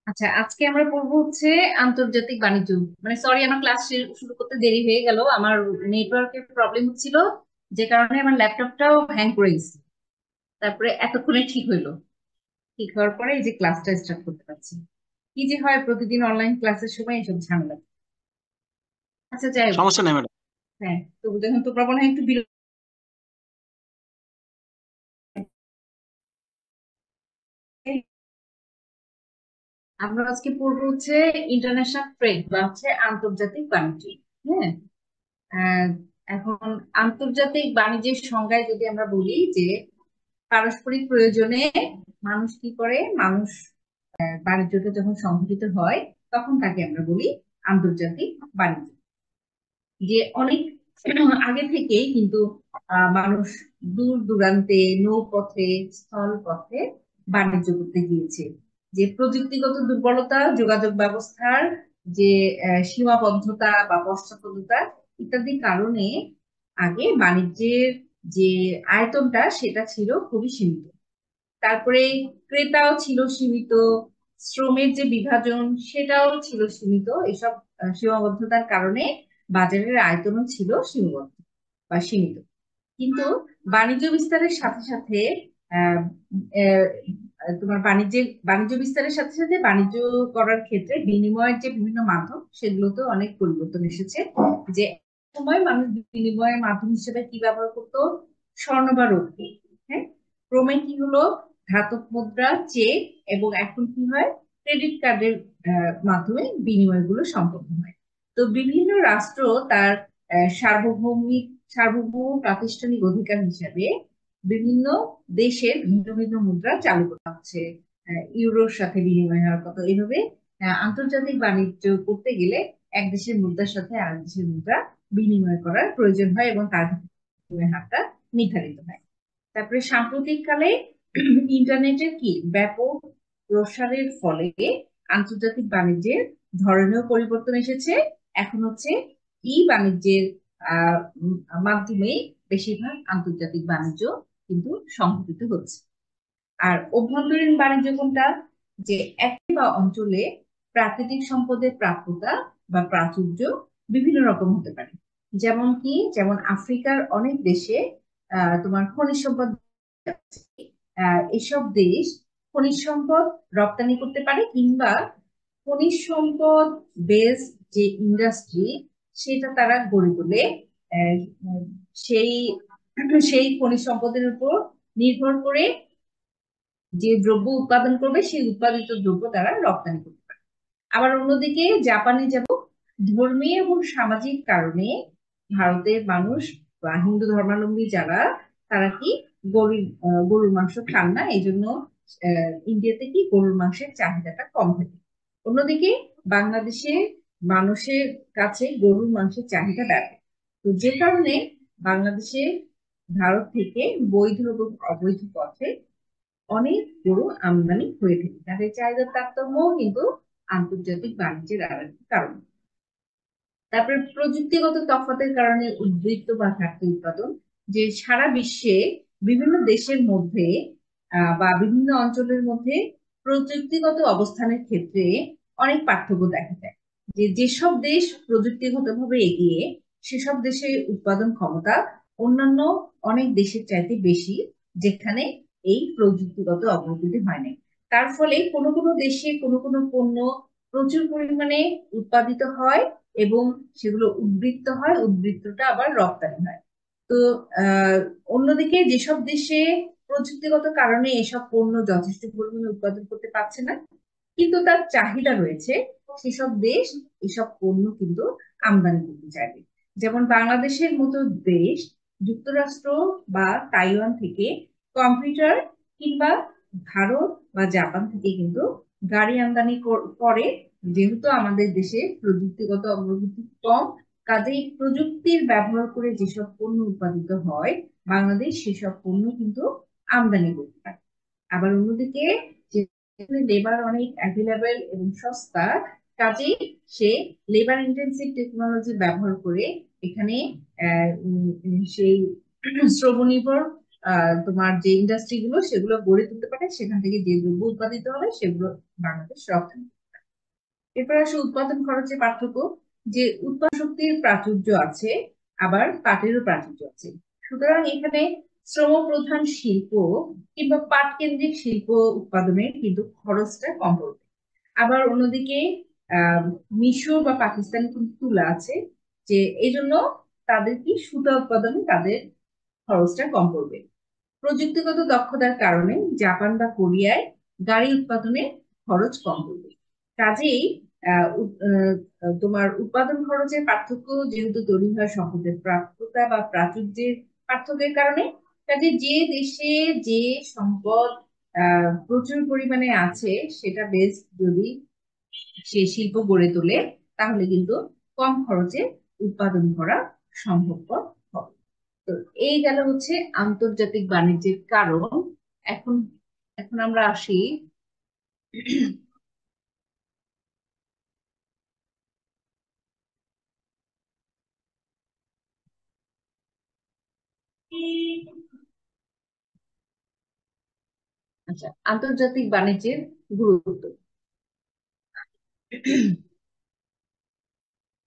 আচ্ছা, আজকে আমরা পড়বো হচ্ছে আন্তর্জাতিক বাণিজ্য। মানে সরি, আমার ক্লাস শুরু করতে দেরি হয়ে গেল। আমার নেটওয়ার্কের প্রবলেম হচ্ছিল, যে কারণে আমার ল্যাপটপটাও হ্যাং করে গেছে। তারপরে এতক্ষণে ঠিক হইলো। ঠিক হওয়ার পরে এই যে ক্লাসটা স্টার্ট করতে পারছি। কি যে হয় প্রতিদিন অনলাইন ক্লাসের সময় এসব ঝামেলা। আচ্ছা, যাই হোক। সমস্যা নেই ম্যাডাম। হ্যাঁ, তো যখন তোমরা মনে হয় একটু বিরক্ত, আমরা আজকে পড়বো হচ্ছে ইন্টারন্যাশনাল ট্রেড বা হচ্ছে আন্তর্জাতিক বাণিজ্য। হ্যাঁ। আহ, এখন আন্তর্জাতিক বাণিজ্যের সংজ্ঞায় যদি আমরা বলি যে পারস্পরিক প্রয়োজনে মানুষ কি করে, মানুষ বাণিজ্যটা যখন সংঘটিত হয় তখন তাকে আমরা বলি আন্তর্জাতিক বাণিজ্য। যে অনেক আগে থেকেই কিন্তু মানুষ দূর দূরান্তে নৌপথে, স্থল পথে বাণিজ্য করতে গিয়েছে। যে প্রযুক্তিগত দুর্বলতা, যোগাযোগ ব্যবস্থার যে সীমাবদ্ধতা বা পশ্চাৎপদতা ইত্যাদি কারণে আগে বাণিজ্যের যে আয়তনটা সেটা ছিল খুবই সীমিত। তারপরে ক্রেতাও ছিল সীমিত, শ্রমের যে বিভাজন সেটাও ছিল সীমিত। এসব সীমাবদ্ধতার কারণে বাজারের আয়তনও ছিল সীমাবদ্ধ বা সীমিত। কিন্তু বাণিজ্য বিস্তারের সাথে সাথে আহ, আহ, তোমার বাণিজ্য বিস্তারের সাথে সাথে বাণিজ্য করার ক্ষেত্রে বিনিময়ের যে বিভিন্ন মাধ্যম সেগুলোতে অনেক পরিবর্তন এসেছে। যে এক সময় মানুষ বিনিময়ের মাধ্যম হিসেবে কি ব্যবহার করতো? স্বর্ণ বা রৌপ্য। হ্যাঁ। ক্রমে কি হলো? ধাতব মুদ্রা, চেক, এবং এখন কি হয়? ক্রেডিট কার্ডের মাধ্যমে বিনিময় গুলো সম্পন্ন হয়। তো বিভিন্ন রাষ্ট্র তার সার্বভৌমিক সার্বভৌম প্রাতিষ্ঠানিক অধিকার হিসাবে বিভিন্ন দেশের ভিন্ন ভিন্ন মুদ্রা চালু করা হচ্ছে। ইউরোর সাথে বিনিময় হওয়ার কথা। এইভাবে আন্তর্জাতিক বাণিজ্য করতে গেলে এক দেশের মুদ্রার সাথে আরেক দেশের মুদ্রা বিনিময় করার প্রয়োজন হয় এবং তার বিনিময় হারটা নির্ধারিত হয়। তারপরে সাম্প্রতিক কালে ইন্টারনেটের কি ব্যাপক প্রসারের ফলে আন্তর্জাতিক বাণিজ্যের ধরনেও পরিবর্তন এসেছে। এখন হচ্ছে ই বাণিজ্যের মাধ্যমে বেশিরভাগ আন্তর্জাতিক বাণিজ্য কিন্তু সংঘটিত হচ্ছে। আর অভ্যন্তরীণ বাণিজ্য কোনটা? যে একই বা অঞ্চলে প্রাকৃতিক সম্পদের প্রাপ্যতা বা প্রাচুর্য বিভিন্ন রকম হতে পারে। যেমন কি, যেমন আফ্রিকার অনেক দেশে তোমার খনিজ সম্পদ আছে। এসব দেশ খনিজ সম্পদ রপ্তানি করতে পারে, কিংবা খনিজ সম্পদ বেস যে ইন্ডাস্ট্রি সেটা তারা গড়ে তোলে। আহ, উম, সেই সেই খনিজ সম্পদের উপর নির্ভর করে যে দ্রব্য উৎপাদন করবে সেই উৎপাদিত দ্রব্য তারা রপ্তানি করবে। আবার অন্যদিকে জাপানে যেমন ধর্মীয় এবং সামাজিক কারণে ভারতের মানুষ বা হিন্দু ধর্মাবলম্বী যারা, তারা কি গরুর মাংস খান না, এই জন্য ইন্ডিয়াতে কি গরুর মাংসের চাহিদাটা কম থাকে। অন্যদিকে বাংলাদেশে মানুষের কাছে গরুর মাংসের চাহিদা ব্যাপক। তো যে কারণে বাংলাদেশে ভারত থেকে বৈধ এবং অবৈধ পথে অনেক গরু আমদানি হয়ে থাকে। তাদের চাহিদার তারতম্য কিন্তু আন্তর্জাতিক বাণিজ্যের আর একটি কারণ। তারপরে প্রযুক্তিগত তফাতের কারণে উদ্বৃত্ত বা ঘাটতি উৎপাদন। যে সারা বিশ্বে বিভিন্ন দেশের মধ্যে বা বিভিন্ন অঞ্চলের মধ্যে প্রযুক্তিগত অবস্থানের ক্ষেত্রে অনেক পার্থক্য দেখা যায়। যে যেসব দেশ প্রযুক্তিগতভাবে এগিয়ে, সেসব দেশের উৎপাদন ক্ষমতা অন্যান্য অনেক দেশের চাইতে বেশি, যেখানে এই প্রযুক্তিগত অগ্রগতি হয় নাই। তার ফলে কোনো কোনো দেশে কোনো কোনো পণ্য প্রচুর পরিমাণে উৎপাদিত হয় এবং সেগুলো উদ্বৃত্ত হয়, উদ্বৃত্তটা আবার রপ্তানি হয়। তো আহ অন্যদিকে যেসব দেশে প্রযুক্তিগত কারণে এসব পণ্য যথেষ্ট পরিমাণে উৎপাদন করতে পারছে না, কিন্তু তার চাহিদা রয়েছে, সেসব দেশ এসব পণ্য কিন্তু আমদানি করতে চাইবে। যেমন বাংলাদেশের মতো দেশ যুক্তরাষ্ট্র বা তাইওয়ান থেকে কম্পিউটার, কিংবা ভারত বা জাপান থেকে কিন্তু গাড়ি আমদানি করে। যেহেতু আমাদের দেশে প্রযুক্তিগত অগ্রগতি কম, কাজেই প্রযুক্তির ব্যবহার করে যেসব পণ্য উৎপাদিত হয়, বাংলাদেশ সেসব পণ্য কিন্তু আমদানি করতে পারে। আবার অন্যদিকে লেবার অনেক অ্যাভেলেবেল এবং সস্তা, কাজেই সে লেবার ইন্টেন্সিভ টেকনোলজি ব্যবহার করে এখানে সেই শ্রমনির্ভর তোমার যে ইন্ডাস্ট্রি গুলো সেগুলো গড়ে তুলতে পারে, সেখান থেকে যে দ্রব্য উৎপাদিত হবে সেগুলো বাংলাদেশ রপ্তানি। এরপর আসে উৎপাদন খরচের পার্থক্য, যে উৎপাদন শক্তির প্রাচুর্য আছে, আবার পাটেরও প্রাচুর্য আছে। সুতরাং এখানে শ্রম প্রধান শিল্প কিংবা পাট কেন্দ্রিক শিল্প উৎপাদনে কিন্তু খরচটা কম পড়বে। আবার অন্যদিকে আহ মিশর বা পাকিস্তানে কিন্তু তুলা আছে, যে এই জন্য তাদের কি সুতা উৎপাদনে তাদের খরচটা কম পড়বে। প্রযুক্তিগত দক্ষতার কারণে জাপান বা কোরিয়ায় গাড়ি উৎপাদনে খরচ কম পড়বে। কাজেই তোমার উৎপাদন খরচের পার্থক্য যেহেতু তৈরি হয় সম্পদের প্রাপ্যতা বা প্রাচুর্যের পার্থক্যের কারণে, কাজে যে দেশে যে সম্পদ প্রচুর পরিমাণে আছে সেটা বেশ যদি সে শিল্প গড়ে তোলে, তাহলে কিন্তু কম খরচে উৎপাদন করা সম্ভবপর হবে। তো এই গেল হচ্ছে আন্তর্জাতিক বাণিজ্যের কারণ। এখন এখন আমরা আসি আচ্ছা, আন্তর্জাতিক বাণিজ্যের গুরুত্ব।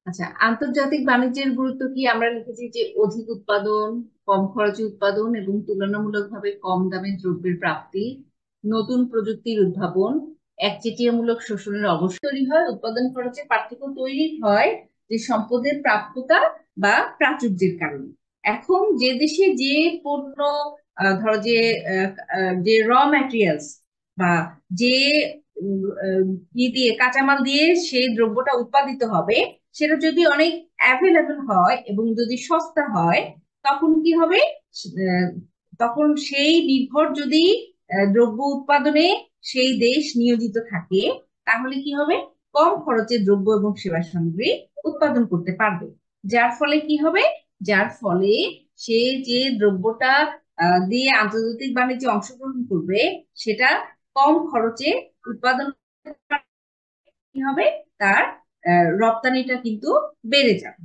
আচ্ছা, আন্তর্জাতিক বাণিজ্যের গুরুত্ব কি? আমরা লিখেছি যে অধিক উৎপাদন, কম খরচে উৎপাদন এবং তুলনামূলকভাবে কম দামে দ্রব্যের প্রাপ্তি, নতুন প্রযুক্তির উদ্ভাবন, একচেটিয়ামূলক শোষণের অবস্থা তৈরি হয়। উৎপাদন খরচে পার্থক্য তৈরি হয় যে সম্পদের প্রাপ্যতা বা প্রাচুর্যের কারণে। এখন যে দেশে যে পণ্য, ধরো যে যে র ম্যাটেরিয়ালস বা যে ই দিয়ে কাঁচামাল দিয়ে সেই দ্রব্যটা উৎপাদিত হবে, সেটা যদি অনেক অ্যাভেলেবল হয় এবং যদি সস্তা হয়, তখন কি হবে? আহ, তখন সেই নির্ভর যদি দ্রব্য উৎপাদনে সেই দেশ নিয়োজিত থাকে, তাহলে কি হবে? কম খরচে দ্রব্য এবং সেবা সামগ্রী উৎপাদন করতে পারবে। যার ফলে কি হবে? যার ফলে সে যে দ্রব্যটা দিয়ে আন্তর্জাতিক বাণিজ্যে অংশগ্রহণ করবে, সেটা কম খরচে উৎপাদন কি হবে? তার রপ্তানিটা কিন্তু বেড়ে যাবে।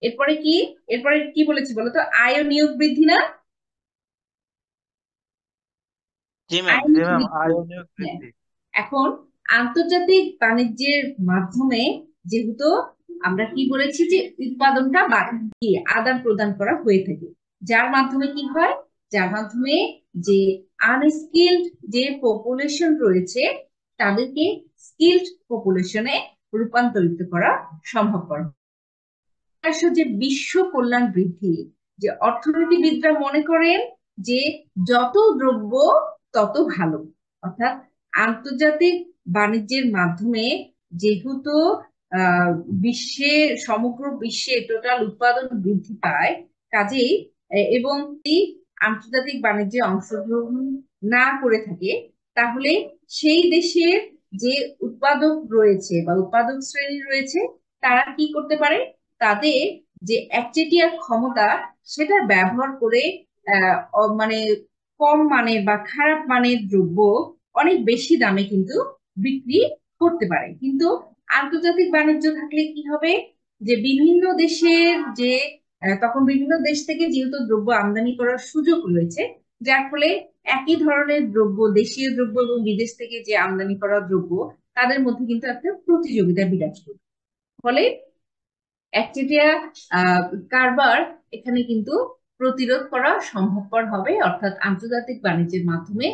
এরপরে কি? এরপরে কি বলেছি বলতো? আয় ও নিয়োগ বৃদ্ধি না? জি ম্যাম, আয় জি নিয়োগ ম্যাম, বৃদ্ধি। আয় ও নিয়োগ হ্যাঁ। বৃদ্ধি। এখন আন্তর্জাতিক বাণিজ্যের মাধ্যমে যেহেতু আমরা কি বলেছি যে উৎপাদনটা কি আদান প্রদান করা হয়ে থাকে, যার মাধ্যমে কি হয়? যার মাধ্যমে যে আনস্কিল্ড যে পপুলেশন রয়েছে, তাদেরকে স্কিল্ড পপুলেশনে রূপান্তরিত করা সম্ভবপর। আসলে যে বিশ্ব কল্যাণ বৃদ্ধি, যে অর্থনীতিবিদরা মনে করেন যে যত দ্রব্য তত ভালো, অর্থাৎ আন্তর্জাতিক বাণিজ্যের মাধ্যমে যেহেতু আহ বিশ্বে সমগ্র বিশ্বে টোটাল উৎপাদন বৃদ্ধি পায়, কাজেই এবং এই আন্তর্জাতিক বাণিজ্যে অংশগ্রহণ না করে থাকে, তাহলে সেই দেশের যে উৎপাদক রয়েছে বা উৎপাদক শ্রেণী রয়েছে, তারা কি করতে পারে? তাদের যে একচেটিয়া ক্ষমতা, সেটা ব্যবহার করে মানে কম মানের বা খারাপ মানের দ্রব্য অনেক বেশি দামে কিন্তু বিক্রি করতে পারে। কিন্তু আন্তর্জাতিক বাণিজ্য থাকলে কি হবে? যে বিভিন্ন দেশের যে তখন বিভিন্ন দেশ থেকে যেহেতু দ্রব্য আমদানি করার সুযোগ রয়েছে, যার ফলে একই ধরনের দ্রব্য, দেশীয় দ্রব্য এবং বিদেশ থেকে যে আমদানি করা দ্রব্য, তাদের মধ্যে কিন্তু একটা প্রতিযোগিতা বিরাজ করবে। ফলে একচেটিয়া আহ কারবার এখানে কিন্তু প্রতিরোধ করা সম্ভবপর হবে, অর্থাৎ আন্তর্জাতিক বাণিজ্যের মাধ্যমে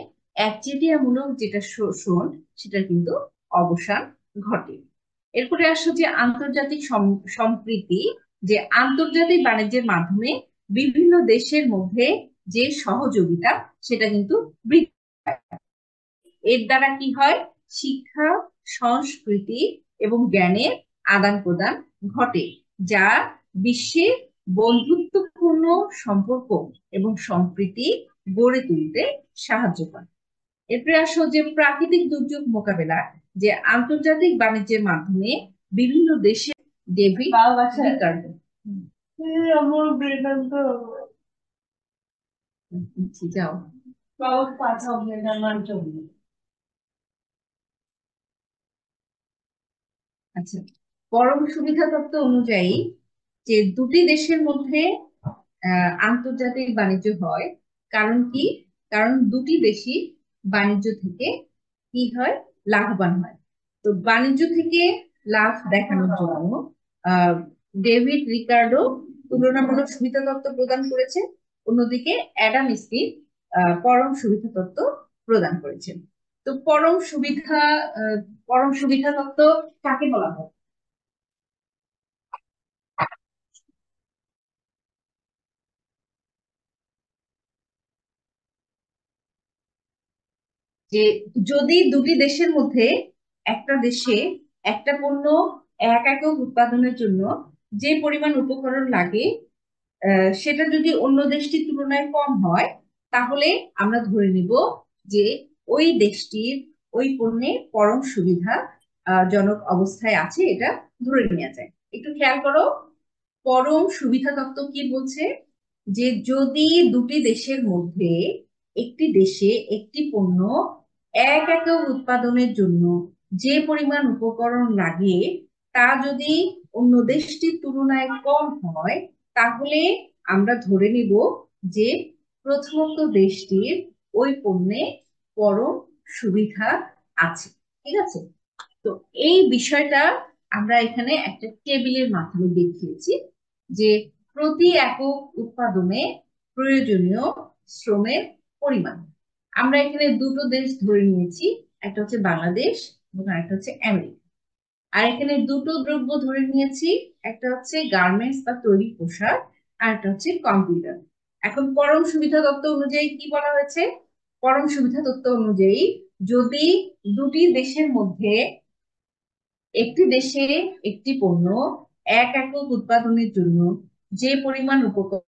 একচেটিয়ামূলক যেটা শোষণ, সেটার কিন্তু অবসান ঘটে। এরপরে আসো যে আন্তর্জাতিক সম্প্রীতি, যে আন্তর্জাতিক বাণিজ্যের মাধ্যমে বিভিন্ন দেশের মধ্যে যে সহযোগিতা, সেটা কিন্তু বৃদ্ধি পায়। এর দ্বারা কি হয়? শিক্ষা, সংস্কৃতি এবং জ্ঞানের আদান প্রদান ঘটে, যা বিশ্বে বন্ধুত্বপূর্ণ সম্পর্ক এবং সম্প্রীতি গড়ে তুলতে সাহায্য করে। এরপরে আসো যে প্রাকৃতিক দুর্যোগ মোকাবেলা, যে আন্তর্জাতিক বাণিজ্যের মাধ্যমে বিভিন্ন দেশে ডেভিড রিকার্ডো। আমার বেদান্ত যাও পাঠাও বেদান্ত। আচ্ছা, পরম সুবিধা তত্ত্ব অনুযায়ী যে দুটি দেশের মধ্যে আন্তর্জাতিক বাণিজ্য হয়, কারণ কি? কারণ দুটি দেশই বাণিজ্য থেকে কি হয়? লাভবান হয়। তো বাণিজ্য থেকে লাভ দেখানোর জন্য আহ ডেভিড রিকার্ডো তুলনামূলক সুবিধা তত্ত্ব প্রদান করেছে, অন্যদিকে অ্যাডাম স্মিথ পরম সুবিধা তত্ত্ব প্রদান করেছেন। তো পরম সুবিধা তত্ত্ব কাকে বলা হয়? যে যদি দুটি দেশের মধ্যে একটা দেশে একটা পণ্য এক একক উৎপাদনের জন্য যে পরিমাণ উপকরণ লাগে সেটা যদি অন্য দেশটির তুলনায় কম হয়, তাহলে আমরা ধরে নিব যে ওই দেশটির ওই পণ্যে পরম সুবিধা জনক অবস্থায় আছে, এটা ধরে নেওয়া যায়। একটু খেয়াল করো, পরম সুবিধা তত্ত্ব কি বলছে? যে যদি দুটি দেশের মধ্যে একটি দেশে একটি পণ্য এক একক উৎপাদনের জন্য যে পরিমাণ উপকরণ লাগে তা যদি অন্য দেশটির তুলনায় কম হয়, তাহলে আমরা ধরে নিব যে প্রথমত দেশটির ওই পণ্যে পরম সুবিধা আছে। ঠিক আছে? তো এই বিষয়টা আমরা এখানে একটা টেবিলের মাধ্যমে দেখিয়েছি যে প্রতি একক উৎপাদনে প্রয়োজনীয় শ্রমের পরিমাণ। আমরা এখানে দুটো দেশ ধরে নিয়েছি, একটা হচ্ছে বাংলাদেশ এবং একটা হচ্ছে আমেরিকা। আর এখানে দুটো দ্রব্য ধরে নিয়েছি, একটা হচ্ছে গার্মেন্টস বা তৈরি পোশাক, আর একটা হচ্ছে কম্পিউটার। এখন পরম সুবিধা তত্ত্ব অনুযায়ী কি বলা হয়েছে? পরম সুবিধা তত্ত্ব অনুযায়ী যদি দুটি দেশের মধ্যে একটি দেশে একটি পণ্য এক একক উৎপাদনের জন্য যে পরিমাণ উপকরণ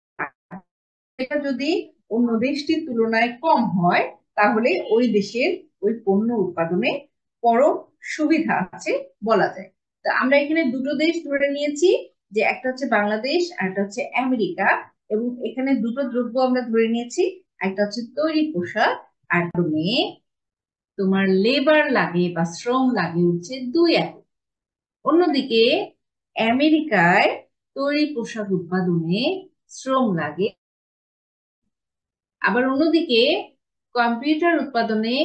এটা যদি অন্য দেশটির তুলনায় কম হয়, তাহলে ওই দেশের ওই পণ্য উৎপাদনে পরম সুবিধা আছে বলা যায়। তো আমরা এখানে দুটো দেশ ধরে নিয়েছি, যে একটা হচ্ছে বাংলাদেশ আর একটা হচ্ছে আমেরিকা, এবং এখানে দুটো দ্রব্য আমরা ধরে নিয়েছি, একটা হচ্ছে তৈরি পোশাক আর তোমার লেবার লাগে বা শ্রম লাগে হচ্ছে 2 একক। অন্যদিকে আমেরিকায় তৈরি পোশাক উৎপাদনে শ্রম লাগে, আবার অন্যদিকে কম্পিউটার উৎপাদনে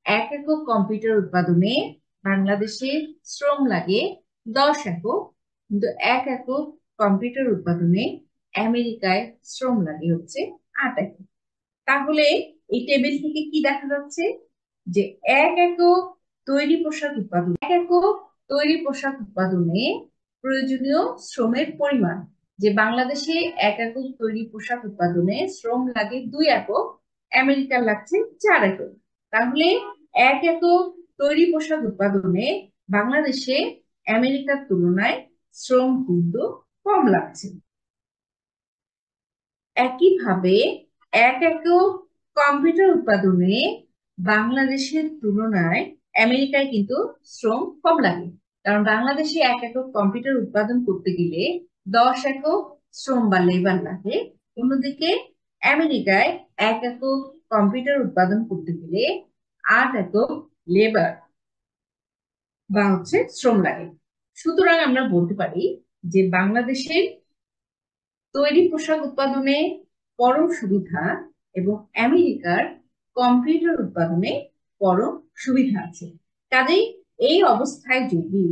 এক একক কম্পিউটার উৎপাদনে বাংলাদেশে শ্রম লাগে 10 একক, কিন্তু এক একক কম্পিউটার উৎপাদনে আমেরিকায় শ্রম লাগে হচ্ছে 8 একক। তাহলে এই টেবিল থেকে কি দেখা যাচ্ছে? যে এক একক তৈরি পোশাক উৎপাদন এক একক তৈরি পোশাক উৎপাদনে প্রয়োজনীয় শ্রমের পরিমাণ, যে বাংলাদেশে এক একক তৈরি পোশাক উৎপাদনে শ্রম লাগে 2 একক, আমেরিকার লাগছে 4 একক। তাহলে এক একক তৈরি পোশাক উৎপাদনে বাংলাদেশে আমেরিকার তুলনায় শ্রম কিন্তু কম লাগছে। একইভাবে এক একক কম্পিউটার উৎপাদনে বাংলাদেশের তুলনায় আমেরিকায় কিন্তু শ্রম কম লাগে, কারণ বাংলাদেশে এক একক কম্পিউটার উৎপাদন করতে গেলে 10 একক শ্রম বা লেবার লাগে। অন্যদিকে আমেরিকায় এক একক কম্পিউটার উৎপাদন করতে গেলে 8 একক লেবার বা হচ্ছে শ্রম লাগে। সুতরাং আমরা বলতে পারি যে বাংলাদেশের তৈরি পোশাক উৎপাদনে পরম সুবিধা এবং আমেরিকার কম্পিউটার উৎপাদনে পরম সুবিধা আছে। কাজেই এই অবস্থায় যদি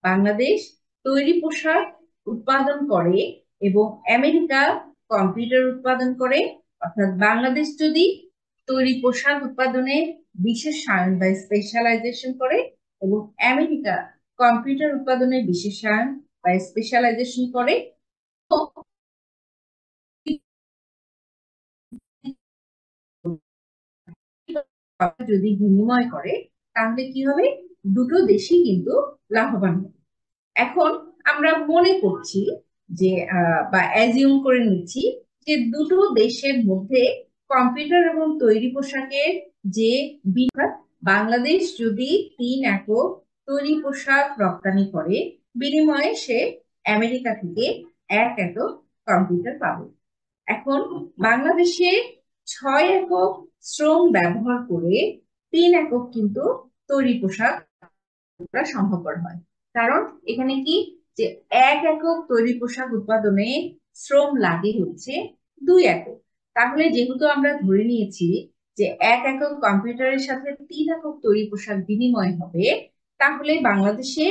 বাংলাদেশ তৈরি পোশাক উৎপাদন করে এবং আমেরিকা কম্পিউটার উৎপাদন করে, অর্থাৎ বাংলাদেশ যদি তৈরি পোশাক উৎপাদনে বিশেষায়ন বা স্পেশালাইজেশন করে এবং আমেরিকা কম্পিউটার উৎপাদনে বিশেষায়ন বা স্পেশালাইজেশন করে, যদি বিনিময় করে, তাহলে কি হবে? দুটো দেশই কিন্তু লাভবান হবে। এখন আমরা মনে করছি যে বা অ্যাজিউম করে নিচ্ছি যে দুটো দেশের মধ্যে কম্পিউটার এবং তৈরি পোশাকের যে বিনিময়, বাংলাদেশ যদি 3 একক তৈরি পোশাক রপ্তানি করে, বিনিময়ে সে আমেরিকা থেকে 1 একক কম্পিউটার পাবে। এখন বাংলাদেশে 6 একক শ্রম ব্যবহার করে 3 একক কিন্তু তৈরি পোশাক করা সম্ভবপর হয়। কারণ এখানে কি, যে 1 একক তৈরি পোশাক উৎপাদনে শ্রম লাগে হচ্ছে 2 একক। তাহলে যেহেতু আমরা ধরে নিয়েছি যে 1 একক কম্পিউটারের সাথে 3 একক তৈরি পোশাক বিনিময় হবে, তাহলে বাংলাদেশে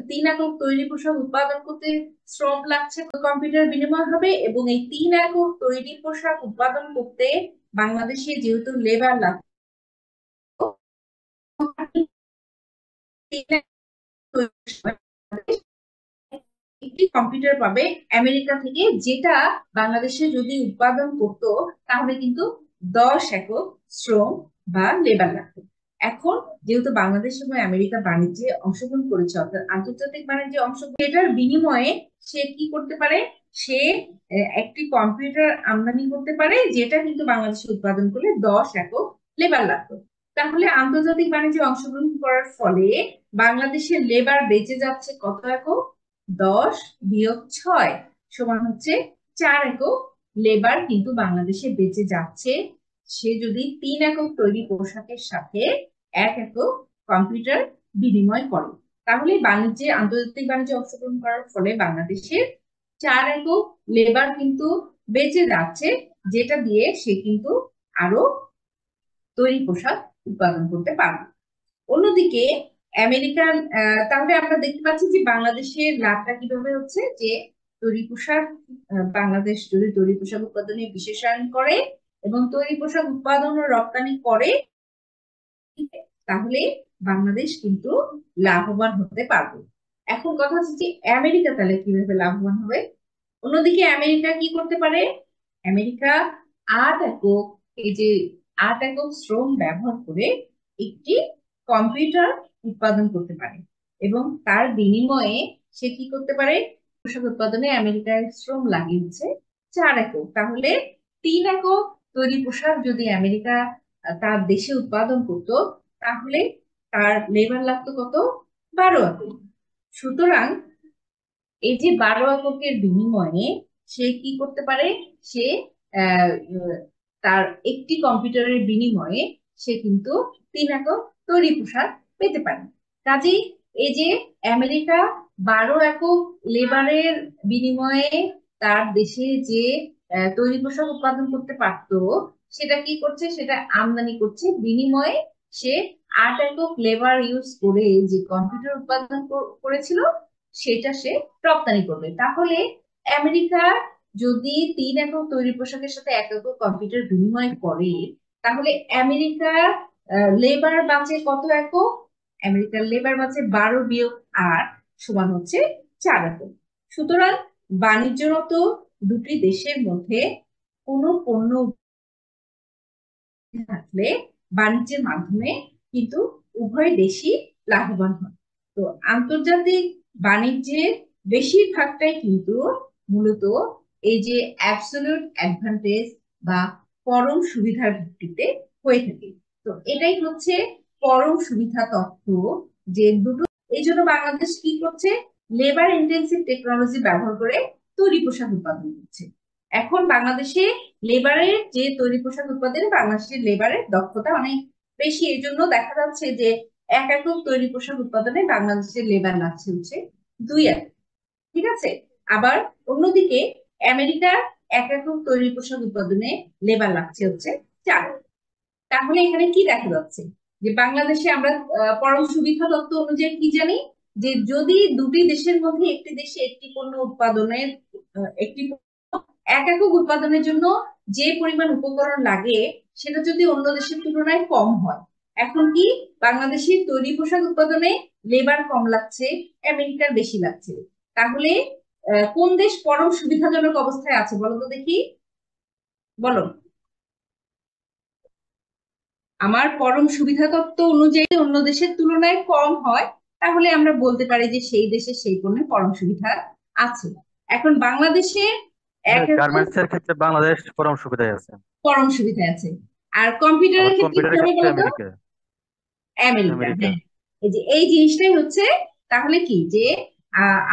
তিন একক তৈরি পোশাক উৎপাদন করতে শ্রম লাগছে কম্পিউটার বিনিময় হবে, এবং এই 3 একক তৈরি পোশাক উৎপাদন করতে বাংলাদেশে যেহেতু লেবার লাগবে, একটি কম্পিউটার পাবে আমেরিকা থেকে, যেটা বাংলাদেশে যদি উৎপাদন করতো তাহলে কিন্তু 10 একক শ্রম বা লেবার লাগতো। এখন যেহেতু বাংলাদেশ এবং আমেরিকা বাণিজ্যে অংশগ্রহণ করেছে, অর্থাৎ আন্তর্জাতিক বাণিজ্যে অংশগ্রহণ, এটার বিনিময়ে সে কি করতে পারে, সে একটি কম্পিউটার আমদানি করতে পারে, যেটা কিন্তু বাংলাদেশে উৎপাদন করলে 10 একক লেবার লাগতো। তাহলে আন্তর্জাতিক বাণিজ্যে অংশগ্রহণ করার ফলে বাংলাদেশের লেবার বেঁচে যাচ্ছে কত একক? 10 - 6 সমান হচ্ছে 4 একক লেবার কিন্তু বাংলাদেশে বেঁচে যাচ্ছে। সে যদি 3 একক তৈরি পোশাকের সাথে 1 একক কম্পিউটার বিনিময় করে, তাহলে আন্তর্জাতিক বাণিজ্যে অংশগ্রহণ করার ফলে বাংলাদেশের 4 একক লেবার কিন্তু বেঁচে যাচ্ছে, যেটা দিয়ে সে কিন্তু আরো তৈরি পোশাক উৎপাদন করতে পারবে। অন্যদিকে আমেরিকান, তাহলে আমরা দেখতে পাচ্ছি যে বাংলাদেশের লাভটা কিভাবে হচ্ছে, যে তৈরি পোশাক, বাংলাদেশ যদি তৈরি পোশাক উৎপাদনে বিশেষায়ন করে এবং তৈরি পোশাক উৎপাদন ও রপ্তানি করে, তাহলে বাংলাদেশ কিন্তু লাভবান হতে পারবে। এখন কথা হচ্ছে যে আমেরিকা তাহলে কিভাবে লাভবান হবে। অন্যদিকে আমেরিকা কি করতে পারে, আমেরিকা 8 একক, এই যে 8 একক শ্রম ব্যবহার করে একটি কম্পিউটার উৎপাদন করতে পারে, এবং তার বিনিময়ে সে কি করতে পারে, পোশাক উৎপাদনে আমেরিকার শ্রম লাগে হচ্ছে 4 একক। তাহলে 3 একক তৈরি পোশাক যদি আমেরিকা তার দেশে উৎপাদন করতো, তাহলে তার লেবার লাগতো কত? 12 একক। সুতরাং এই যে 12 এককের বিনিময়ে সে কি করতে পারে, সে আহ, উম, তার একটি কম্পিউটারের বিনিময়ে সে কিন্তু 3 একক তৈরি পোশাক পেতে পারে। কাজেই এই যে আমেরিকা 12 একক লেবারের বিনিময়ে তার দেশে যে তৈরি পোশাক উৎপাদন করতে পারতো, সেটা কি করছে, সেটা আমদানি করছে, বিনিময়ে সে 8 একক লেবার ইউজ করে যে কম্পিউটার উৎপাদন করেছিল সেটা সে রপ্তানি করবে। তাহলে আমেরিকা যদি 3 একক তৈরি পোশাকের সাথে 1 একক কম্পিউটার বিনিময় করে, তাহলে আমেরিকার লেবার বাঁচে কত একক? আমেরিকার লেবার বাঁচে 12 - 8 সমান হচ্ছে 4 একক। সুতরাং বাণিজ্যরত দুটি দেশের মধ্যে কোনো পণ্য থাকলে বাণিজ্যের মাধ্যমে কিন্তু উভয় দেশই লাভবান হয়। তো আন্তর্জাতিক বাণিজ্যের বেশিরভাগটাই কিন্তু মূলত এই যে অ্যাবসলিউট অ্যাডভান্টেজ বা পরম সুবিধার ভিত্তিতে হয়ে থাকে। তো এটাই হচ্ছে পরম সুবিধা তত্ত্ব, যে দুটো। এই জন্য বাংলাদেশ কি করছে, লেবার ইন্টেন্সিভ টেকনোলজি ব্যবহার করে তৈরি পোশাক উৎপাদন করছে। এখন বাংলাদেশে লেবারের যে তৈরি পোশাক উৎপাদনে বাংলাদেশের লেবারের দক্ষতা অনেক বেশি, এই জন্য দেখা যাচ্ছে যে 1 একক তৈরি পোশাক উৎপাদনে বাংলাদেশের লেবার লাগছে হচ্ছে 2 একক। ঠিক আছে। আবার অন্যদিকে আমেরিকার 1 একক তৈরি পোশাক উৎপাদনে লেবার লাগছে হচ্ছে 4। তাহলে এখানে কি দেখা যাচ্ছে, যে বাংলাদেশে আমরা পরম সুবিধা তত্ত্ব অনুযায়ী কি জানি, যে যদি দুটি দেশের মধ্যে একটি দেশে একটি পণ্য উৎপাদনের একটি 1 একক উৎপাদনের জন্য যে পরিমাণ উপকরণ লাগে সেটা যদি অন্য দেশের তুলনায় কম হয়, এখন কি বাংলাদেশের তৈরি পোশাক উৎপাদনে লেবার কম লাগছে, আমেরিকার বেশি লাগছে, তাহলে কোন দেশ পরম সুবিধাজনক অবস্থায় আছে বলো তো দেখি, বলো। আমার পরম সুবিধা তত্ত্ব অনুযায়ী অন্য দেশের তুলনায় কম হয়, তাহলে আমরা বলতে পারি যে সেই দেশে সেই পণ্যে পরম সুবিধা আছে। এখন বাংলাদেশে 1 একক গার্মেন্টস এর ক্ষেত্রে বাংলাদেশ পরম সুবিধায় আছে। পরম সুবিধা আছে, আর আবার কম্পিউটারের ক্ষেত্রে কি কম্পিউটারের হবে ক্ষেত্রে বলতো? আমেরিকা। America, America. হ্যাঁ। এই যে এই জিনিসটাই হচ্ছে, তাহলে কি যে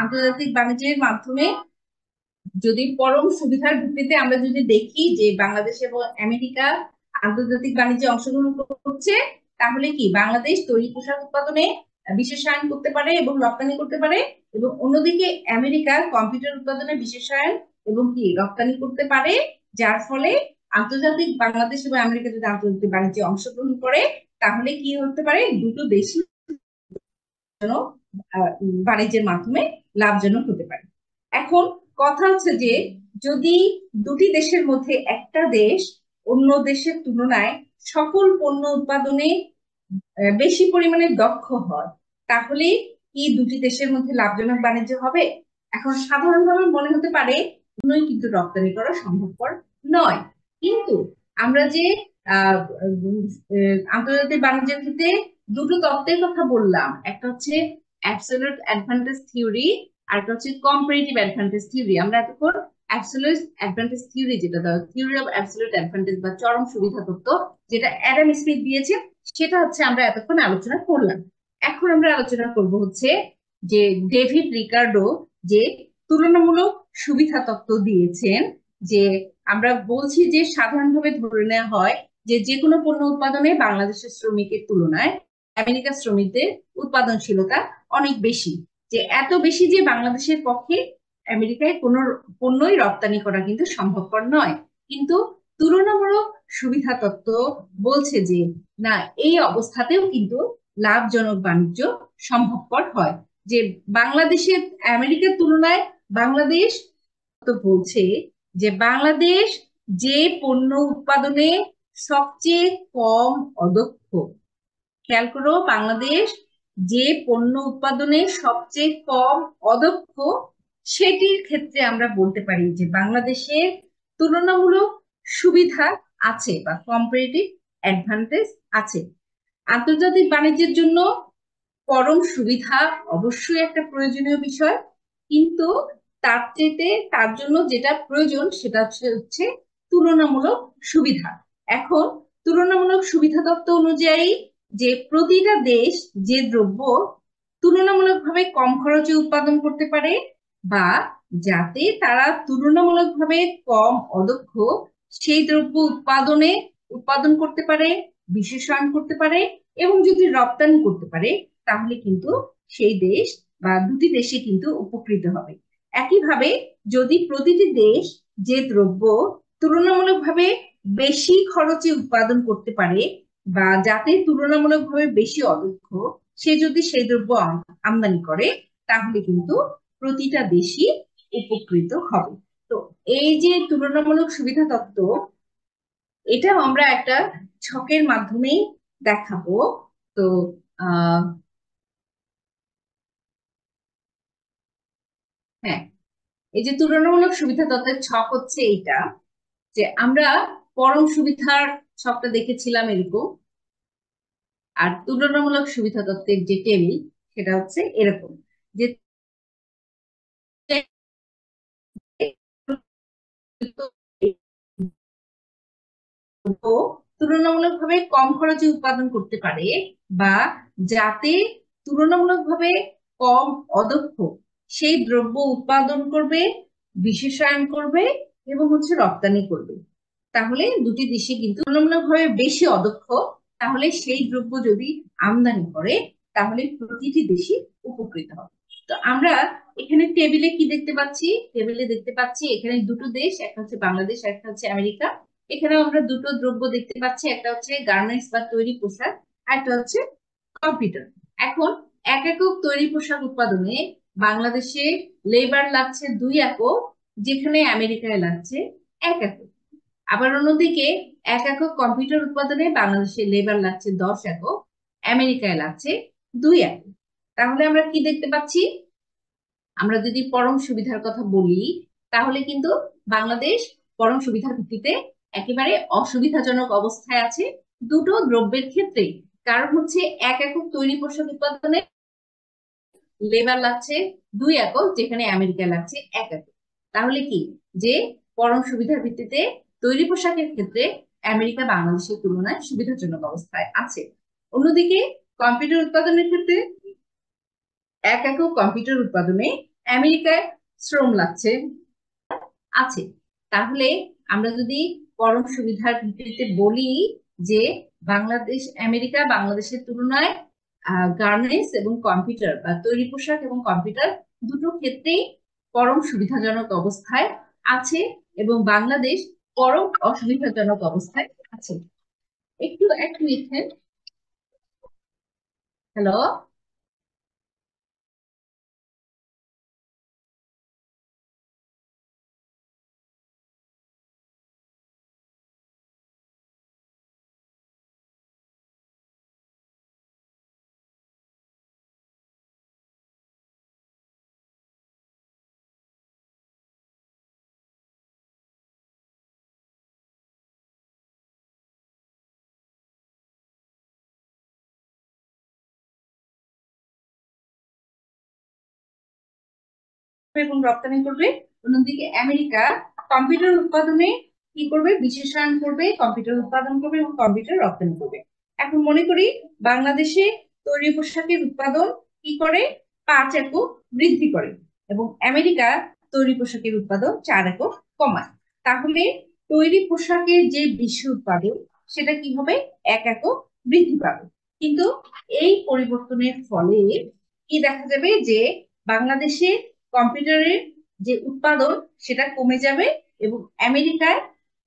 আন্তর্জাতিক বাণিজ্যের মাধ্যমে যদি পরম সুবিধার ভিত্তিতে আমরা যদি দেখি যে বাংলাদেশ এবং আমেরিকা আন্তর্জাতিক বাণিজ্যে অংশগ্রহণ করছে, তাহলে কি বাংলাদেশ তৈরি পোশাক উৎপাদনে বিশেষায়ন করতে পারে এবং রপ্তানি করতে পারে, এবং অন্যদিকে আমেরিকা কম্পিউটার উৎপাদনে বিশেষায়ন এবং কি রপ্তানি করতে পারে, যার ফলে আন্তর্জাতিক বাংলাদেশ এবং আমেরিকা যদি আন্তর্জাতিক বাণিজ্যে অংশগ্রহণ করে, তাহলে কি হতে পারে, দুটো দেশই বাণিজ্যের মাধ্যমে লাভজনক হতে পারে। এখন কথা হচ্ছে যে যদি দুটি দেশের মধ্যে একটা দেশ অন্য দেশের তুলনায় সকল পণ্য উৎপাদনে বেশি পরিমাণে দক্ষ হয়, তাহলে কি দুটি দেশের মধ্যে লাভজনক বাণিজ্য হবে? এখন সাধারণভাবে মনে হতে পারে দুটোই কিন্তু রপ্তানি করা সম্ভবপর নয়। কিন্তু আমরা যে আন্তর্জাতিক বাণিজ্যের ক্ষেত্রে দুটো তত্ত্বের কথা বললাম, একটা হচ্ছে অ্যাবসলিউট অ্যাডভান্টেজ থিওরি আর একটা হচ্ছে কম্পারেটিভ অ্যাডভান্টেজ থিওরি। আমরা এতক্ষণ অ্যাবসলিউট অ্যাডভান্টেজ থিওরি, যেটা থিওরি অফ অ্যাবসলিউট অ্যাডভান্টেজ বা চরম সুবিধা তত্ত্ব, যেটা অ্যাডাম স্মিথ দিয়েছে, সেটা হচ্ছে আমরা এতক্ষণ আলোচনা করলাম। এখন আমরা আলোচনা করব হচ্ছে যে ডেভিড রিকার্ডো যে তুলনামূলক সুবিধা তত্ত্ব দিয়েছেন। যে আমরা বলছি যে সাধারণভাবে ধরে নেওয়া হয় যে যে কোনো পণ্য উৎপাদনে বাংলাদেশের শ্রমিকের তুলনায় আমেরিকার শ্রমিকদের উৎপাদনশীলতা অনেক বেশি, যে এত বেশি যে বাংলাদেশের পক্ষে আমেরিকায় কোনো পণ্যই রপ্তানি করা কিন্তু সম্ভবপর নয়। কিন্তু তুলনামূলক সুবিধা তত্ত্ব বলছে যে না, এই অবস্থাতেও কিন্তু লাভজনক বাণিজ্য সম্ভবপর হয়। যে বাংলাদেশের আমেরিকার তুলনায় বাংলাদেশ তো বলছে যে বাংলাদেশ যে পণ্য উৎপাদনে সবচেয়ে কম অদক্ষ, খেয়াল করো, বাংলাদেশ যে পণ্য উৎপাদনে সবচেয়ে কম অদক্ষ, সেটির ক্ষেত্রে আমরা বলতে পারি যে বাংলাদেশের তুলনামূলক সুবিধা আছে বা কম্পারেটিভ অ্যাডভান্টেজ আছে। আন্তর্জাতিক বাণিজ্যের জন্য পরম সুবিধা অবশ্যই একটা প্রয়োজনীয় বিষয়, কিন্তু তার জন্য যেটা প্রয়োজন সেটা হচ্ছে তুলনামূলক সুবিধা। এখন তুলনামূলক সুবিধা তত্ত্ব অনুযায়ী যে প্রতিটা দেশ যে দ্রব্য তুলনামূলকভাবে কম খরচে উৎপাদন করতে পারে বা যাতে তারা তুলনামূলকভাবে কম অদক্ষ সেই দ্রব্য উৎপাদন করতে পারে, বিশেষায়ন করতে পারে এবং যদি রপ্তানি করতে পারে, তাহলে কিন্তু সেই দেশ বা দুটি দেশে কিন্তু উপকৃত হবে। একইভাবে যদি প্রতিটি দেশ যে দ্রব্য তুলনামূলকভাবে বেশি খরচে উৎপাদন করতে পারে বা যাতে তুলনামূলকভাবে বেশি অদক্ষ সে যদি সেই দ্রব্য আমদানি করে, তাহলে কিন্তু প্রতিটা দেশই উপকৃত হবে। তো এই যে তুলনামূলক সুবিধা তত্ত্ব, এটা আমরা একটা ছকের মাধ্যমেই দেখাবো। তো আহ হ্যাঁ, এই যে তুলনামূলক সুবিধা তত্ত্বের ছক হচ্ছে এইটা, যে আমরা পরম সুবিধার ছকটা দেখেছিলাম এরকম, আর তুলনামূলক সুবিধা তত্ত্বের যে টেবিল সেটা হচ্ছে এরকম। যে তুলনামূলকভাবে কম খরচে উৎপাদন করতে পারে বা যাতে তুলনামূলকভাবে কম অদক্ষ সেই দ্রব্য উৎপাদন করবে, বিশেষায়ন করবে এবং হচ্ছে রপ্তানি করবে, তাহলে দুটি দেশে কিন্তু তুলনামূলকভাবে বেশি অদক্ষ, তাহলে সেই দ্রব্য যদি আমদানি করে তাহলে প্রতিটি দেশই উপকৃত হবে। তো আমরা এখানে টেবিলে কি দেখতে পাচ্ছি? টেবিলে দেখতে পাচ্ছি এখানে দুটো দেশ, একটা হচ্ছে বাংলাদেশ, একটা হচ্ছে আমেরিকা। এখানে আমরা দুটো দ্রব্য দেখতে পাচ্ছি, একটা হচ্ছে গার্মেন্টস বা তৈরি পোশাক, আর একটা হচ্ছে কম্পিউটার। এখন এক একক তৈরি পোশাক উৎপাদনে বাংলাদেশে লেবার লাগছে 2 একক, যেখানে আমেরিকায় লাগছে 1 একক। আবার অন্যদিকে 1 একক কম্পিউটার উৎপাদনে বাংলাদেশে লেবার লাগছে 10 একক, আমেরিকায় লাগছে 2 একক। তাহলে আমরা কি দেখতে পাচ্ছি? আমরা যদি পরম সুবিধার কথা বলি, তাহলে কিন্তু বাংলাদেশ পরম সুবিধার ভিত্তিতে একেবারে অসুবিধাজনক অবস্থায় আছে দুটো দ্রব্যের ক্ষেত্রে। কারণ হচ্ছে 1 একক তৈরি পোশাক উৎপাদনে লেবার লাগছে 2 একক, যেখানে আমেরিকায় লাগছে 1 একক। তাহলে কি যে পরম সুবিধার ভিত্তিতে তৈরি পোশাকের ক্ষেত্রে আমেরিকা বাংলাদেশের তুলনায় সুবিধাজনক অবস্থায় আছে। অন্যদিকে কম্পিউটার উৎপাদনের ক্ষেত্রে 1 একক কম্পিউটার উৎপাদনে আমেরিকায় শ্রম লাগছে আছে। তাহলে আমরা যদি পরম সুবিধার ভিত্তিতে বলি যে আমেরিকা বাংলাদেশের তুলনায় গার্মেন্টস এবং কম্পিউটার বা তৈরি পোশাক এবং কম্পিউটার দুটো ক্ষেত্রেই পরম সুবিধাজনক অবস্থায় আছে এবং বাংলাদেশ পরম অসুবিধাজনক অবস্থায় আছে। একটু এক মিনিট, হ্যালো। এবং রপ্তানি করবে, অন্যদিকে আমেরিকা কম্পিউটার উৎপাদনে কি করবে, বিশেষায়ন করবে, কম্পিউটার উৎপাদন করবে এবং কম্পিউটার রপ্তানি করবে। এখন মনে করি বাংলাদেশে তৈরি পোশাকের উৎপাদন কি করে, 5 একক বৃদ্ধি করে এবং আমেরিকা তৈরি পোশাকের উৎপাদন 4 একক কমায়। তাহলে তৈরি পোশাকের যে বিশ্ব উৎপাদন সেটা কি হবে, 1 একক বৃদ্ধি পাবে। কিন্তু এই পরিবর্তনের ফলে কি দেখা যাবে যে বাংলাদেশে কম্পিউটারের যে উৎপাদন সেটা কমে যাবে এবং আমেরিকার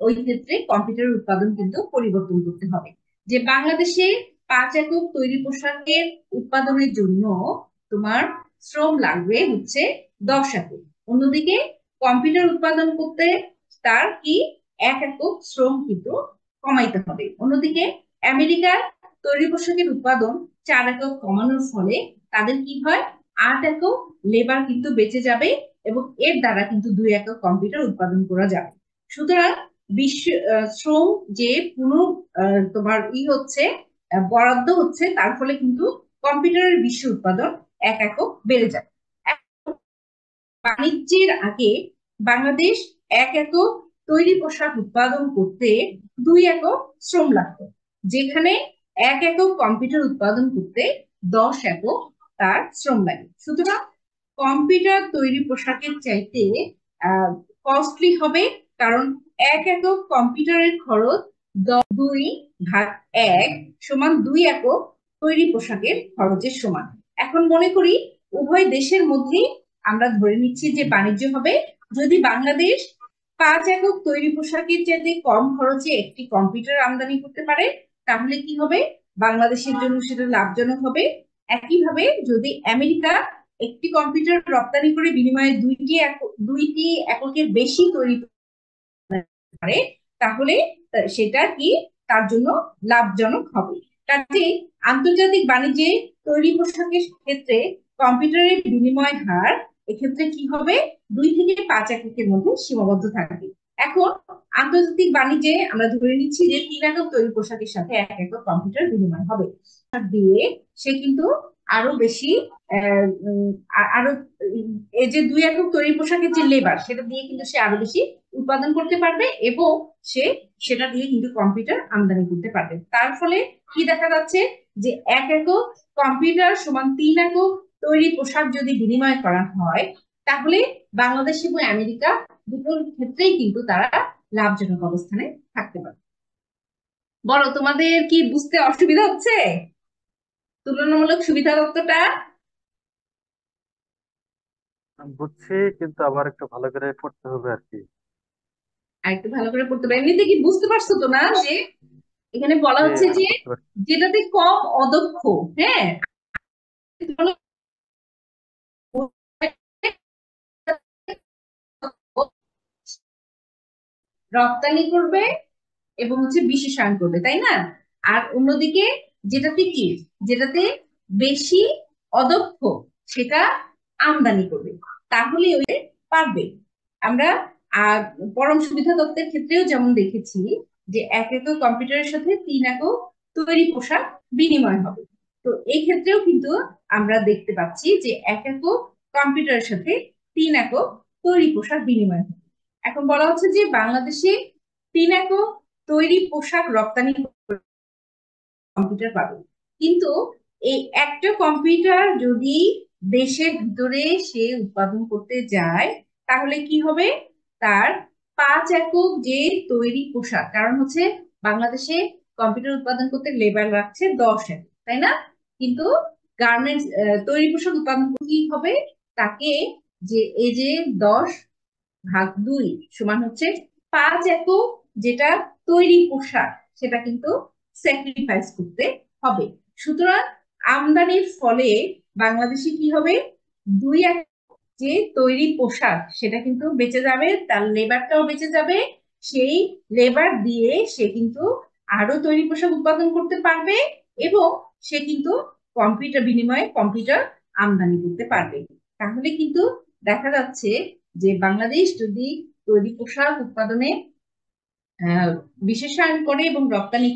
ওই ক্ষেত্রে কম্পিউটারের উৎপাদন কিন্তু পরিবর্তন করতে হবে। যে বাংলাদেশে 5 একক তৈরি পোশাকের উৎপাদনের জন্য তোমার শ্রম লাগবে হচ্ছে 10 একক, অন্যদিকে কম্পিউটার উৎপাদন করতে তার কি 1 একক শ্রম কিন্তু কমাইতে হবে। অন্যদিকে আমেরিকার তৈরি পোশাকের উৎপাদন 4 একক কমানোর ফলে তাদের কি হয়, 8 একক লেবার কিন্তু বেঁচে যাবে এবং এর দ্বারা কিন্তু 2 একক কম্পিউটার উৎপাদন করা যাবে। সুতরাং বিশ্ব শ্রম যে পুনঃ তোমার হচ্ছে বরাদ্দ হচ্ছে, তার ফলে কিন্তু কম্পিউটারের বিশ্ব উৎপাদন 1 একক বেড়ে যায়। বাণিজ্যের আগে বাংলাদেশ 1 একক তৈরি পোশাক উৎপাদন করতে 2 একক শ্রম লাগতো, যেখানে 1 একক কম্পিউটার উৎপাদন করতে 10 একক তার শ্রম লাগে। সুতরাং কম্পিউটার তৈরি পোশাকের চাইতে কস্টলি হবে, কারণ 1 একক কম্পিউটারের খরচ 2/1 সমান 2 একক তৈরি পোশাকের খরচের সমান। এখন মনে করি উভয় দেশের মধ্যে আমরা ধরে নিচ্ছি যে বাণিজ্য হবে, যদি বাংলাদেশ 5 একক তৈরি পোশাকের চাইতে কম খরচে একটি কম্পিউটার আমদানি করতে পারে, তাহলে কি হবে, বাংলাদেশের জন্য সেটা লাভজনক হবে। একইভাবে যদি আমেরিকা একটি কম্পিউটার রপ্তানি করে বিনিময়ে 2টি এককের বেশি তৈরি পারে, তাহলে সেটা কি তার জন্য লাভজনক হবে। কাজে আন্তর্জাতিক বাণিজ্যে তৈরি পোশাকের ক্ষেত্রে কম্পিউটারের বিনিময় হার এক্ষেত্রে কি হবে, 2 থেকে 5 এককের মধ্যে সীমাবদ্ধ থাকবে। এখন আন্তর্জাতিক বাণিজ্যে আমরা ধরে নিচ্ছি যে 3 একক তৈরি পোশাকের সাথে 1 একক কম্পিউটার বিনিময় হবে, দিয়ে সে কিন্তু আরো বেশি আরো এই যে 2 একক তৈরি পোশাকের যে লেবার সেটা দিয়ে কিন্তু সে আরো বেশি উৎপাদন করতে পারবে এবং সে সেটা দিয়ে কিন্তু কম্পিউটার আমদানি করতে পারবে। তার ফলে কি দেখা যাচ্ছে যে 1 একক কম্পিউটার সমান 3 একক তৈরি পোশাক যদি বিনিময় করা হয়, তাহলে বাংলাদেশ এবং আমেরিকা দুটোর ক্ষেত্রেই কিন্তু তারা লাভজনক অবস্থানে থাকতে পারে। বলো, তোমাদের কি বুঝতে অসুবিধা হচ্ছে তুলনামূলক সুবিধা তত্ত্বটা? বুঝছি, কিন্তু আবার একটু ভালো করে পড়তে হবে আর কি। আর একটু ভালো করে পড়তে পারি, এমনিতে কি বুঝতে পারছো তো না যে এখানে বলা জি, হচ্ছে এখন যে বুঝতে পারছি। যেটাতে কম অদক্ষ, হ্যাঁ, রপ্তানি করবে এবং হচ্ছে বিশেষায়ন করবে, তাই না? আর অন্যদিকে যেটাতে কি, যেটাতে বেশি অদক্ষ সেটা আমদানি করবে, তাহলে ওই পারবে। আমরা আর পরম সুবিধা তত্ত্বের ক্ষেত্রেও যেমন দেখেছি যে 1 একক কম্পিউটারের সাথে 3 একক তৈরি পোশাক বিনিময় হবে। তো এই ক্ষেত্রেও কিন্তু আমরা দেখতে পাচ্ছি যে 1 একক কম্পিউটারের সাথে 3 একক তৈরি পোশাক বিনিময় হবে। এখন বলা হচ্ছে যে বাংলাদেশে 3 একক তৈরি পোশাক রপ্তানি কম্পিউটার পাবে, কিন্তু এই একটা কম্পিউটার যদি দেশের ভিতরে সে উৎপাদন করতে যায়, তাহলে কি হবে, তার 5 একক যে তৈরি পোশাক, কারণ হচ্ছে বাংলাদেশে কম্পিউটার উৎপাদন করতে লেবার রাখছে 10 একক, তাই না? কিন্তু গার্মেন্টস তৈরি পোশাক উৎপাদন কি হবে, তাকে যে এই যে 10/2 সমান হচ্ছে 5 একক যেটা তৈরি পোশাক সেটা কিন্তু স্যাক্রিফাইস করতে হবে। সুতরাং আমদানির ফলে বাংলাদেশে কি হবে, 2 একক যে তৈরি পোশাক সেটা কিন্তু বেঁচে যাবে, তার লেবারটাও বেঁচে যাবে, সেই লেবার দিয়ে সে কিন্তু আরো তৈরি পোশাক উৎপাদন করতে পারবে এবং সে কিন্তু কম্পিউটার বিনিময়ে কম্পিউটার আমদানি করতে পারবে। তাহলে কিন্তু দেখা যাচ্ছে যে বাংলাদেশ যদি তৈরি পোশাক উৎপাদনে বিশেষায়ন করে এবং রপ্তানি